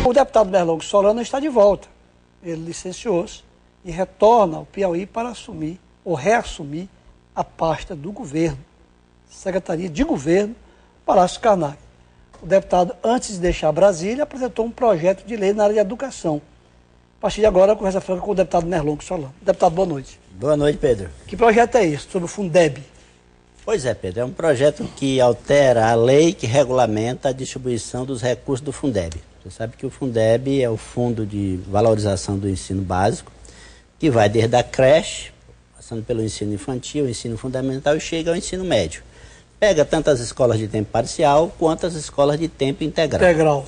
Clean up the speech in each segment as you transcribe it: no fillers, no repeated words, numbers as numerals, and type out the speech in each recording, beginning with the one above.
O deputado Merlong Solano está de volta. Ele licenciou-se e retorna ao Piauí para assumir ou reassumir a pasta do governo, Secretaria de Governo, Palácio Carnag. O deputado, antes de deixar Brasília, apresentou um projeto de lei na área de educação. A partir de agora, a conversa franca com o deputado Merlong Solano. Deputado, boa noite. Boa noite, Pedro. Que projeto é esse, sobre o Fundeb? Pois é, Pedro, é um projeto que altera a lei que regulamenta a distribuição dos recursos do Fundeb. Você sabe que o Fundeb é o Fundo de Valorização do Ensino Básico, que vai desde a creche, passando pelo ensino infantil, ensino fundamental e chega ao ensino médio. Pega tanto as escolas de tempo parcial quanto as escolas de tempo integral.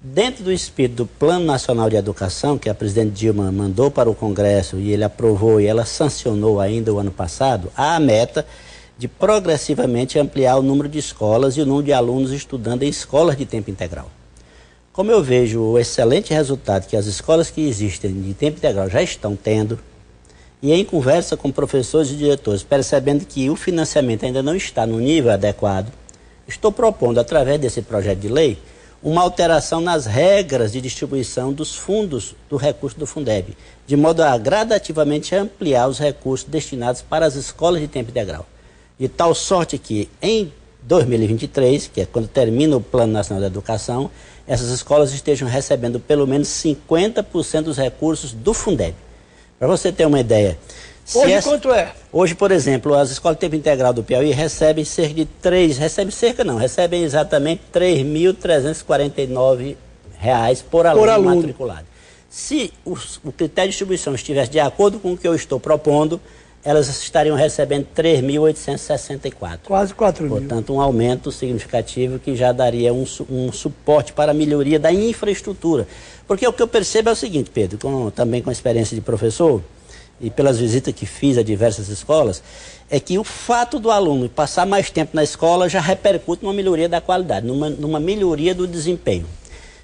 Dentro do espírito do Plano Nacional de Educação, que a presidente Dilma mandou para o Congresso e ele aprovou e ela sancionou ainda o ano passado, há a meta de progressivamente ampliar o número de escolas e o número de alunos estudando em escolas de tempo integral. Como eu vejo o excelente resultado que as escolas que existem de tempo integral já estão tendo, e em conversa com professores e diretores, percebendo que o financiamento ainda não está no nível adequado, estou propondo, através desse projeto de lei, uma alteração nas regras de distribuição dos fundos do recurso do Fundeb, de modo a gradativamente ampliar os recursos destinados para as escolas de tempo integral. De tal sorte que, em 2023, que é quando termina o Plano Nacional de Educação, essas escolas estejam recebendo pelo menos 50% dos recursos do Fundeb. Para você ter uma ideia... Hoje quanto é? Hoje, por exemplo, as escolas de tempo integral do Piauí recebem cerca de recebem exatamente R$ 3.349 por aluno matriculado. Se o critério de distribuição estivesse de acordo com o que eu estou propondo, elas estariam recebendo 3.864. Quase 4 mil. Portanto, um aumento significativo que já daria um suporte para a melhoria da infraestrutura. Porque o que eu percebo é o seguinte, Pedro, também com a experiência de professor e pelas visitas que fiz a diversas escolas, é que o fato do aluno passar mais tempo na escola já repercute numa melhoria da qualidade, numa melhoria do desempenho.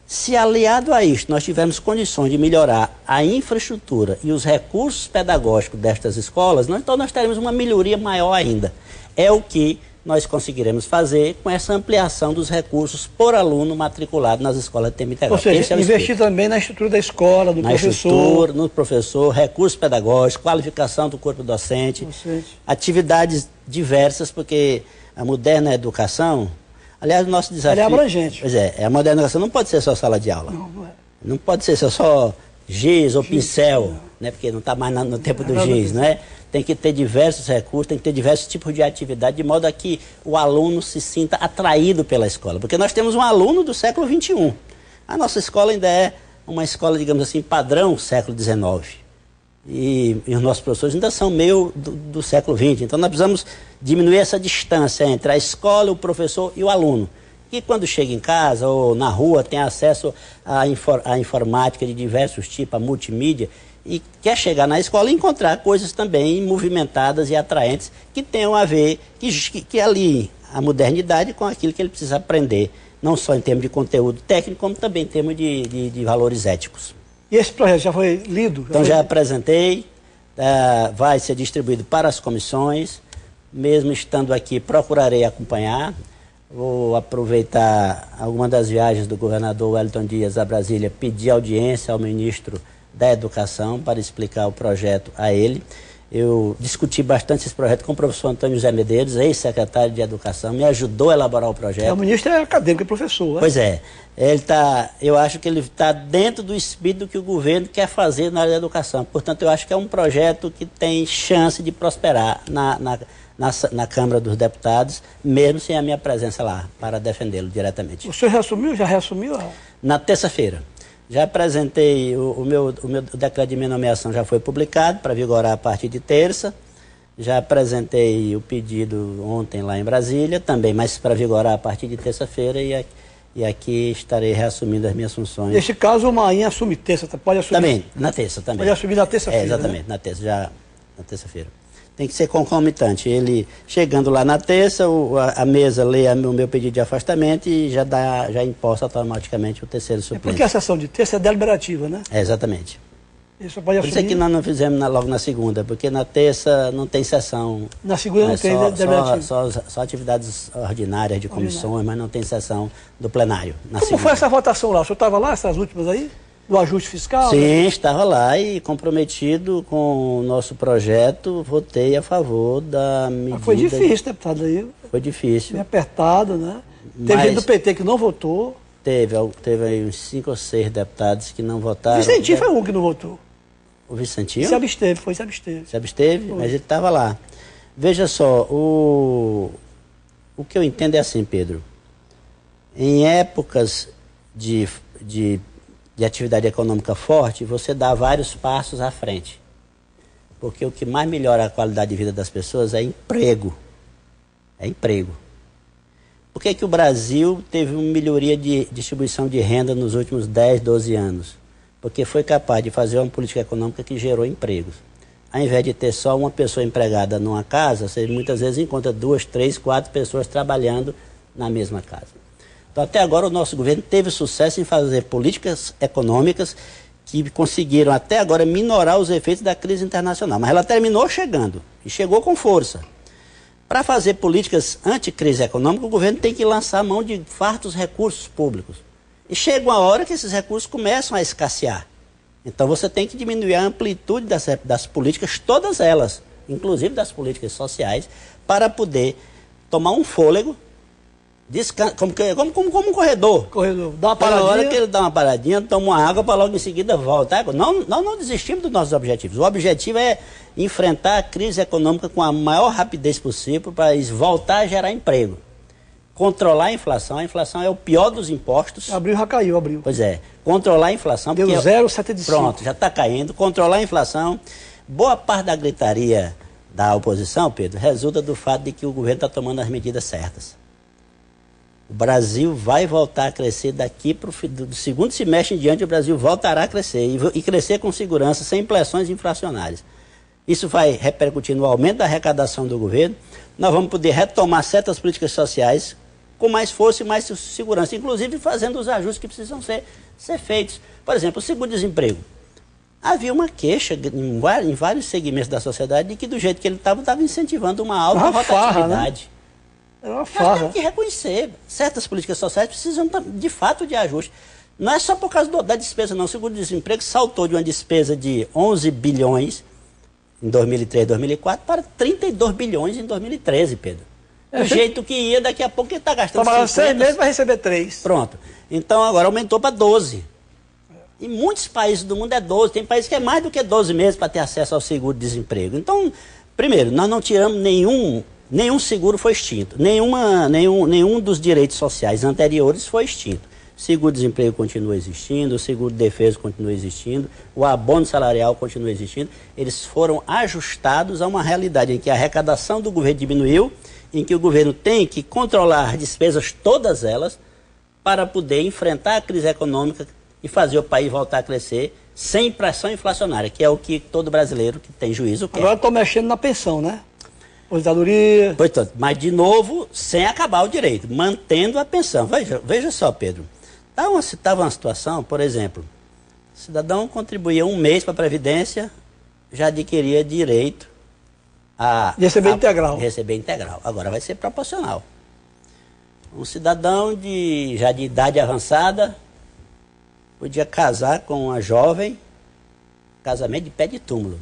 Se aliado a isto nós tivermos condições de melhorar a infraestrutura e os recursos pedagógicos destas escolas, então nós teremos uma melhoria maior ainda. É o que nós conseguiremos fazer com essa ampliação dos recursos por aluno matriculado nas escolas de tempo integral. Ou seja, investir também na estrutura da escola, no professor. No professor, recursos pedagógicos, qualificação do corpo docente, atividades diversas, porque a moderna educação... Aliás, o nosso desafio... Ele é abrangente. Pois é, a moderna educação não pode ser só sala de aula. Não é. Não pode ser só giz ou pincel, né? Porque não está mais no tempo do giz, não é? Tem que ter diversos recursos, tem que ter diversos tipos de atividade, de modo a que o aluno se sinta atraído pela escola. Porque nós temos um aluno do século XXI. A nossa escola ainda é uma escola, digamos assim, padrão século XIX. E os nossos professores ainda são meio do século XX. Então nós precisamos diminuir essa distância entre a escola, o professor e o aluno. E quando chega em casa ou na rua tem acesso à informática de diversos tipos, a multimídia, e quer chegar na escola e encontrar coisas também movimentadas e atraentes que tenham a ver, que aliem a modernidade com aquilo que ele precisa aprender, não só em termos de conteúdo técnico, como também em termos de valores éticos. E esse projeto já foi lido? Então já apresentei, vai ser distribuído para as comissões, mesmo estando aqui procurarei acompanhar. Vou aproveitar alguma das viagens do governador Wellington Dias a Brasília, pedir audiência ao ministro da Educação para explicar o projeto a ele. Eu discuti bastante esse projeto com o professor Antônio José Medeiros, ex-secretário de Educação, me ajudou a elaborar o projeto. O ministro é acadêmico, é professor. Pois é, eu acho que ele está dentro do espírito que o governo quer fazer na área da educação. Portanto, eu acho que é um projeto que tem chance de prosperar na Câmara dos Deputados, mesmo sem a minha presença lá, para defendê-lo diretamente. O senhor já reassumiu? Na terça-feira. Já apresentei, o meu decreto de minha nomeação já foi publicado para vigorar a partir de terça. Já apresentei o pedido ontem lá em Brasília, também, mas para vigorar a partir de terça-feira e aqui estarei reassumindo as minhas funções. Neste caso, o Marinha assume terça, pode assumir? Também, na terça também. Pode assumir na terça-feira, exatamente, né? na terça-feira. Tem que ser concomitante. Ele, chegando lá na terça, a mesa lê o meu pedido de afastamento e já imposta automaticamente o terceiro suplente. Porque a sessão de terça é deliberativa, né? Exatamente. Isso pode Por isso é assumir. que nós não fizemos logo na segunda, porque na terça não tem sessão. Na segunda não tem debate. Só atividades ordinárias de comissões, mas não tem sessão do plenário. Como foi essa votação lá? O senhor estava lá, essas últimas aí? Do ajuste fiscal? Sim, né? Estava lá e comprometido com o nosso projeto, votei a favor da medida. Mas foi difícil, deputado, aí. Foi difícil. Bem apertado, né? Teve gente do PT que não votou. Teve aí uns 5 ou 6 deputados que não votaram. Vicentinho foi um que não votou. O Vicentinho? Se absteve, se absteve. Se absteve, mas ele estava lá. Veja só, o que eu entendo é assim, Pedro. Em épocas de atividade econômica forte, você dá vários passos à frente. Porque o que mais melhora a qualidade de vida das pessoas é emprego. É emprego. Por que o Brasil teve uma melhoria de distribuição de renda nos últimos 10, 12 anos? Porque foi capaz de fazer uma política econômica que gerou empregos. Ao invés de ter só uma pessoa empregada numa casa, você muitas vezes encontra 2, 3, 4 pessoas trabalhando na mesma casa. Então, até agora, o nosso governo teve sucesso em fazer políticas econômicas que conseguiram, até agora, minorar os efeitos da crise internacional. Mas ela terminou chegando, e chegou com força. Para fazer políticas anti-crise econômica, o governo tem que lançar mão de fartos recursos públicos. E chega uma hora que esses recursos começam a escassear. Então você tem que diminuir a amplitude das políticas, todas elas, inclusive das políticas sociais, para poder tomar um fôlego, como um corredor. Dá uma paradinha. Na hora que ele dá uma paradinha, toma uma água para logo em seguida voltar. Nós não desistimos dos nossos objetivos. O objetivo é enfrentar a crise econômica com a maior rapidez possível para voltar a gerar emprego. Controlar a inflação é o pior dos impostos. Abril já caiu, abril. Pois é, controlar a inflação. Deu 0,75. Pronto, já está caindo. Controlar a inflação. Boa parte da gritaria da oposição, Pedro, resulta do fato de que o governo está tomando as medidas certas. O Brasil vai voltar a crescer daqui para do segundo semestre em diante, o Brasil voltará a crescer e crescer com segurança, sem pressões inflacionárias. Isso vai repercutir no aumento da arrecadação do governo. Nós vamos poder retomar certas políticas sociais com mais força e mais segurança, inclusive fazendo os ajustes que precisam ser feitos. Por exemplo, o seguro-desemprego. Havia uma queixa em vários segmentos da sociedade de que do jeito que ele estava incentivando uma alta rotatividade. É uma farra. Tem que reconhecer. Certas políticas sociais precisam, de fato, de ajuste. Não é só por causa da despesa, não. O seguro-desemprego saltou de uma despesa de 11 bilhões em 2003, 2004 para 32 bilhões em 2013, Pedro. Do jeito que ia, daqui a pouco ele está gastando 50. 6 meses vai receber 3. Pronto. Então agora aumentou para 12. Em muitos países do mundo é 12. Tem países que é mais do que 12 meses para ter acesso ao seguro-desemprego. Então, primeiro, nós não tiramos nenhum seguro foi extinto. Nenhum dos direitos sociais anteriores foi extinto. Seguro-desemprego continua existindo, o seguro-defesa continua existindo, o abono salarial continua existindo. Eles foram ajustados a uma realidade em que a arrecadação do governo diminuiu, em que o governo tem que controlar as despesas, todas elas, para poder enfrentar a crise econômica e fazer o país voltar a crescer sem pressão inflacionária, que é o que todo brasileiro que tem juízo quer. Agora estou mexendo na pensão, né? Aposentadoria. Mas, de novo, sem acabar o direito, mantendo a pensão. Veja só, Pedro. Estava uma situação, por exemplo, o cidadão contribuía um mês para a Previdência, já adquiria direito a receber integral. Agora vai ser proporcional. Um cidadão já de idade avançada podia casar com uma jovem, casamento de pé de túmulo.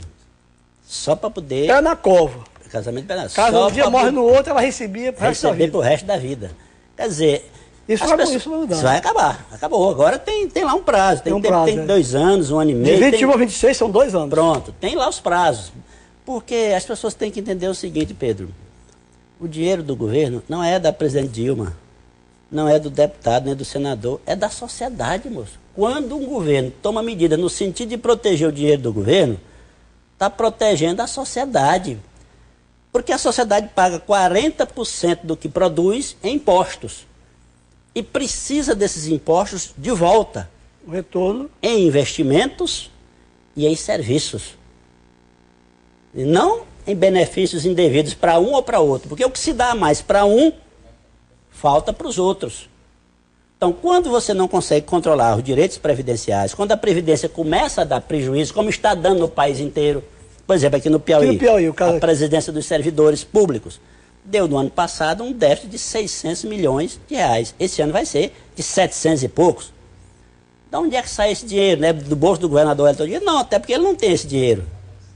Só para poder... Pé na cova. Casamento de pé na cova. Caso um dia morre no outro, ela recebia pro resto da vida. Pro resto da vida. Quer dizer... Isso vai acabar. Acabou. Agora tem lá um prazo. Tem 2 anos, 1 ano e meio. De 21 a 26 são 2 anos. Pronto. Tem lá os prazos. Porque as pessoas têm que entender o seguinte, Pedro. O dinheiro do governo não é da presidente Dilma, não é do deputado, nem do senador, é da sociedade, moço. Quando um governo toma medida no sentido de proteger o dinheiro do governo, está protegendo a sociedade. Porque a sociedade paga 40% do que produz em impostos. E precisa desses impostos de volta. O retorno. Em investimentos e em serviços. E não em benefícios indevidos para um ou para outro. Porque o que se dá mais para um, falta para os outros. Então, quando você não consegue controlar os direitos previdenciais, quando a Previdência começa a dar prejuízo, como está dando no país inteiro, por exemplo, aqui no Piauí, a Presidência dos Servidores Públicos deu no ano passado um déficit de 600 milhões de reais. Esse ano vai ser de 700 e poucos. De onde é que sai esse dinheiro? Né? Do bolso do governador Elton Dias? Não, até porque ele não tem esse dinheiro.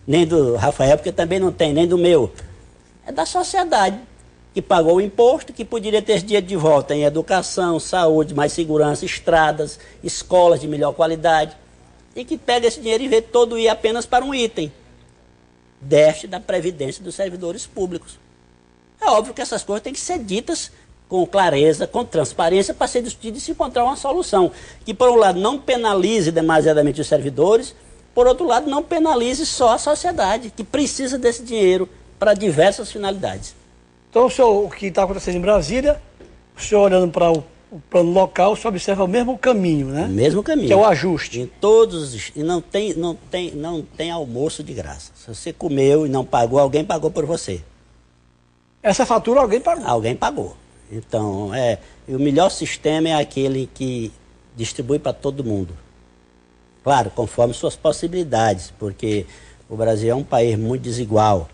Nem do Rafael, porque também não tem, nem do meu. É da sociedade, que pagou o imposto, que poderia ter esse dinheiro de volta em educação, saúde, mais segurança, estradas, escolas de melhor qualidade, e que pega esse dinheiro e vê todo ir apenas para um item: déficit da Previdência dos Servidores Públicos. É óbvio que essas coisas têm que ser ditas com clareza, com transparência, para ser discutido e se encontrar uma solução que, por um lado, não penalize demasiadamente os servidores, por outro lado, não penalize só a sociedade, que precisa desse dinheiro para diversas finalidades. Então, o que está acontecendo em Brasília, o senhor olhando para o plano local, o senhor observa o mesmo caminho, né? O mesmo caminho. Que é o ajuste. Em todos, e não tem almoço de graça. Se você comeu e não pagou, alguém pagou por você. Essa fatura alguém pagou. Alguém pagou. Então, o melhor sistema é aquele que distribui para todo mundo. Claro, conforme suas possibilidades, porque o Brasil é um país muito desigual.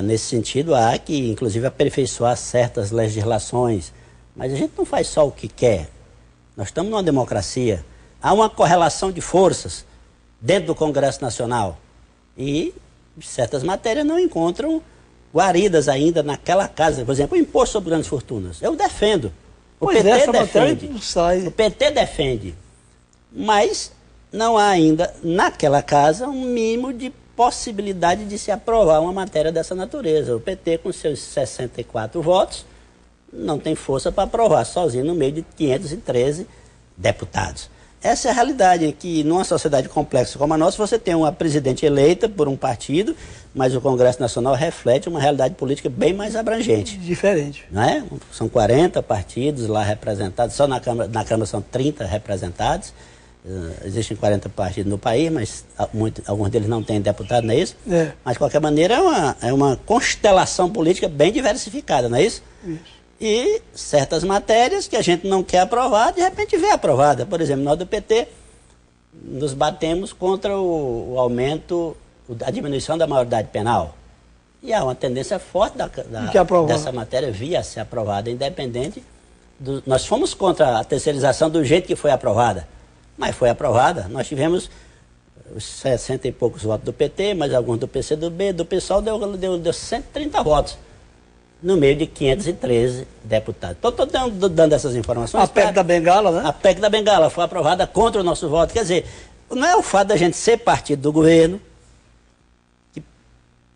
Nesse sentido, há que, inclusive, aperfeiçoar certas legislações. Mas a gente não faz só o que quer. Nós estamos numa democracia. Há uma correlação de forças dentro do Congresso Nacional. E certas matérias não encontram guaridas ainda naquela casa. Por exemplo, o imposto sobre grandes fortunas. Eu defendo. O PT defende. O PT defende. Mas não há ainda naquela casa um mínimo de possibilidade de se aprovar uma matéria dessa natureza. O PT, com seus 64 votos, não tem força para aprovar sozinho no meio de 513 deputados. Essa é a realidade, que numa sociedade complexa como a nossa, você tem uma presidente eleita por um partido, mas o Congresso Nacional reflete uma realidade política bem mais abrangente. Diferente. Não é? São 40 partidos lá representados, só na Câmara são 30 representados. Existem 40 partidos no país, mas alguns deles não têm deputado, não é isso? É. Mas, de qualquer maneira, é uma constelação política bem diversificada, não é isso? Isso. E certas matérias que a gente não quer aprovar, de repente vê aprovada. Por exemplo, nós do PT nos batemos contra o aumento, a diminuição da maioridade penal. E há uma tendência forte dessa matéria vir a ser aprovada, independente. Nós fomos contra a terceirização do jeito que foi aprovada, mas foi aprovada. Nós tivemos os 60 e poucos votos do PT, mas alguns do PCdoB, do PSOL deu 130 votos. No meio de 513 deputados. Estou dando essas informações. A PEC da Bengala, né? A PEC da Bengala foi aprovada contra o nosso voto. Quer dizer, não é o fato da gente ser partido do governo que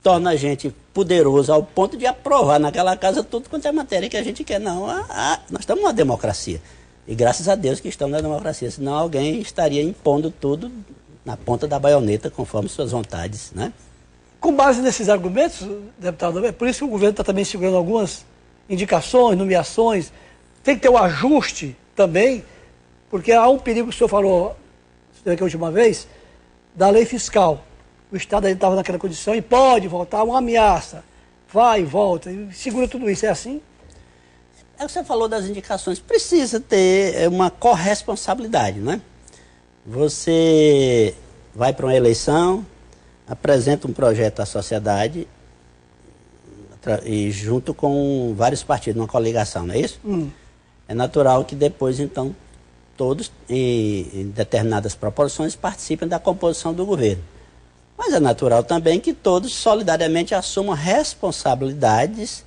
torna a gente poderoso ao ponto de aprovar naquela casa tudo quanto é matéria que a gente quer. Não, nós estamos numa democracia. E graças a Deus que estamos na democracia. Senão alguém estaria impondo tudo na ponta da baioneta, conforme suas vontades, né? Com base nesses argumentos, deputado, é por isso que o governo está também segurando algumas indicações, nomeações. Tem que ter um ajuste também, porque há um perigo que o senhor falou aqui a última vez, da lei fiscal. O Estado estava naquela condição e pode voltar, uma ameaça. Vai e volta, e segura tudo isso. É assim? É o que você falou das indicações. Precisa ter uma corresponsabilidade, né? Você vai para uma eleição, apresenta um projeto à sociedade e junto com vários partidos, uma coligação, não é isso? É natural que depois, então, todos, em determinadas proporções, participem da composição do governo. Mas é natural também que todos solidariamente assumam responsabilidades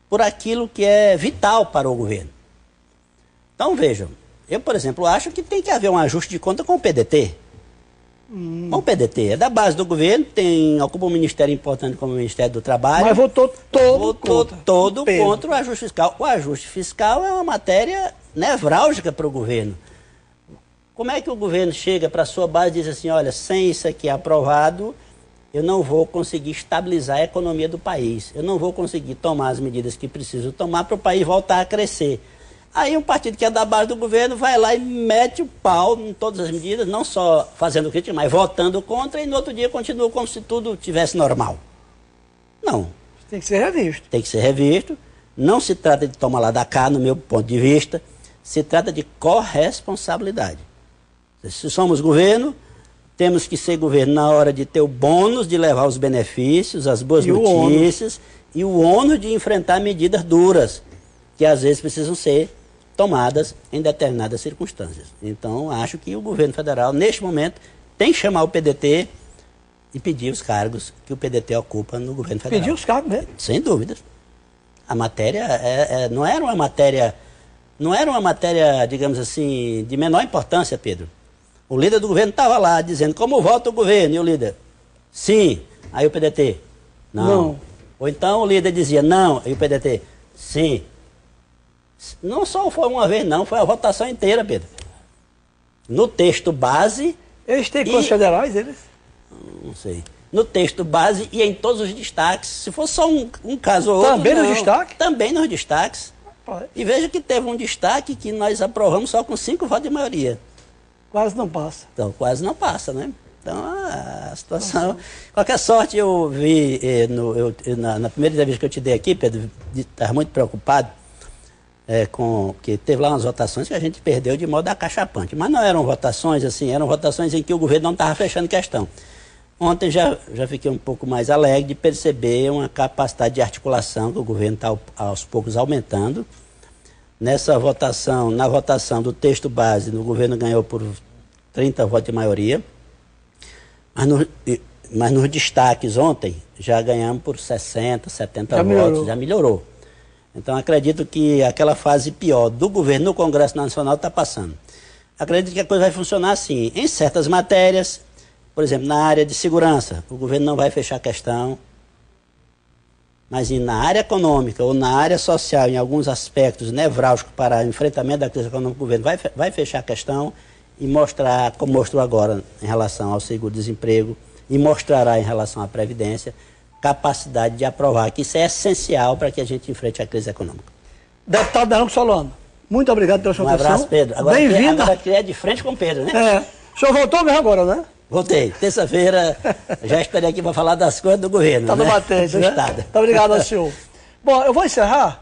por aquilo que é vital para o governo. Então, vejam, eu, por exemplo, acho que tem que haver um ajuste de conta com o PDT. O PDT é da base do governo, ocupa um ministério importante como o Ministério do Trabalho. Mas votou todo contra o ajuste fiscal. O ajuste fiscal é uma matéria nevrálgica para o governo. Como é que o governo chega para a sua base e diz assim, olha, sem isso aqui aprovado, eu não vou conseguir estabilizar a economia do país. Eu não vou conseguir tomar as medidas que preciso tomar para o país voltar a crescer. Aí um partido que é da base do governo vai lá e mete o pau em todas as medidas, não só fazendo crítica, mas votando contra, e no outro dia continua como se tudo tivesse normal. Não. Tem que ser revisto. Tem que ser revisto. Não se trata de tomar lá da cá, no meu ponto de vista. Se trata de corresponsabilidade. Se somos governo, temos que ser governo na hora de ter o bônus de levar os benefícios, as boas notícias e o ônus de enfrentar medidas duras, que às vezes precisam ser tomadas em determinadas circunstâncias. Então, acho que o governo federal, neste momento, tem que chamar o PDT e pedir os cargos que o PDT ocupa no governo federal. Pedir os cargos mesmo? Sem dúvidas. A matéria não era uma matéria, digamos assim, de menor importância, Pedro. O líder do governo estava lá dizendo como vota o governo, e o líder, sim. Aí o PDT, não. Ou então o líder dizia não, e o PDT, sim. Não só foi uma vez, não, foi a votação inteira, Pedro. No texto base... Eles têm coisas federais, eles? Não sei. No texto base e em todos os destaques. Se fosse só um caso ou outro... Também nos destaques? Também nos destaques. E veja que teve um destaque que nós aprovamos só com 5 votos de maioria. Quase não passa. Então, quase não passa, né? Então, a situação... Qualquer sorte, eu vi na primeira entrevista que eu te dei aqui, Pedro, estava muito preocupado, porque teve lá umas votações que a gente perdeu de modo acachapante. Mas não eram votações assim, eram votações em que o governo não estava fechando questão. Ontem já fiquei um pouco mais alegre de perceber uma capacidade de articulação que o governo está aos poucos aumentando. Nessa votação, na votação do texto base, o governo ganhou por 30 votos de maioria, mas nos destaques ontem já ganhamos por 60, 70 votos, já melhorou. Então acredito que aquela fase pior do governo no Congresso Nacional está passando. Acredito que a coisa vai funcionar assim, em certas matérias, por exemplo, na área de segurança, o governo não vai fechar a questão, mas na área econômica ou na área social, em alguns aspectos nevrálgicos para o enfrentamento da crise econômica, o governo vai fechar a questão e mostrar, como mostrou agora em relação ao seguro-desemprego, e mostrará em relação à Previdência, capacidade de aprovar, que isso é essencial para que a gente enfrente a crise econômica. Deputado Daronco Solano, muito obrigado pela sua atenção. Um abraço, Pedro. Bem-vindo. Agora aqui é de frente com o Pedro, né? O senhor voltou mesmo agora, né? Voltei. Terça-feira, já esperei aqui para falar das coisas do governo. Está no batente, do né? Estado. Muito obrigado ao senhor. Bom, eu vou encerrar